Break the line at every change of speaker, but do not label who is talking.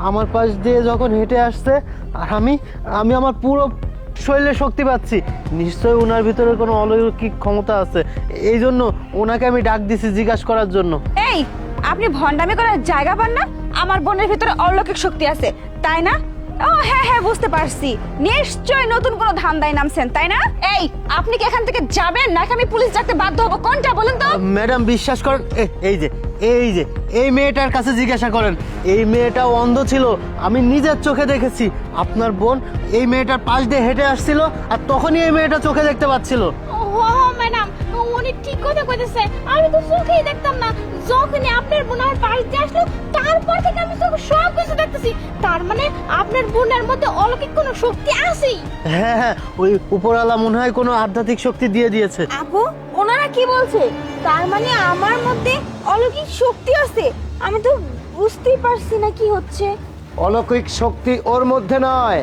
আমার পাশ দিয়ে যখন হেঁটে আসছে আর আমি আমি আমার পুরো শরীরে শক্তি পাচ্ছি, নিশ্চয়ই ওনার ভিতরে কোনো অলৌকিক ক্ষমতা আছে। এই জন্য ওনাকে আমি ডাক দিছি জিজ্ঞাসা করার জন্য।
এই, আপনি ভন্ডামি করার জায়গা পান না? আমার বোনের ভিতরে অলৌকিক শক্তি আছে, তাই না? ও হ্যাঁ হ্যাঁ, বুঝতে পারছি, নিশ্চয়ই নতুন কোনো ধান্দায় নামছেন, তাই না? এই, আপনি কি এখান থেকে যাবেন নাকি আমি পুলিশ ডাকতে বাধ্য হবো? কোনটা বলুন তো?
ম্যাডাম বিশ্বাস করেন, এই মেয়েটার কাছে জিজ্ঞাসা করেন। এই মেয়েটাও অন্ধ ছিল, আমি নিজের চোখে দেখেছি। আপনার বোন এই মেয়েটার পাশ দিয়ে হেঁটে আসছিল আর তখনই এই মেয়েটা চোখে দেখতে পাচ্ছিল।
ও ম্যাডাম, উনি ঠিক কথা কইতেছে। আমি তো চোখেই দেখতাম না। যখনই আপনার বোন আমার পাশ দিয়ে আসলো, তারপর থেকে আমি তো সব কিছু দেখতেছি। তার মানে আপনার বোনের মধ্যে অলৌকিক কোনো শক্তি আছেই।
হ্যাঁ হ্যাঁ, ওই উপরওয়ালা মনে হয় কোনো আধ্যাত্মিক শক্তি দিয়ে দিয়েছে।
আপু, ওনারা কি বলছে? তার মানে আমার মধ্যে অলৌকিক শক্তি আছে? আমি তো বুঝতেই পারছি না কি হচ্ছে।
অলৌকিক শক্তি ওর মধ্যে নয়,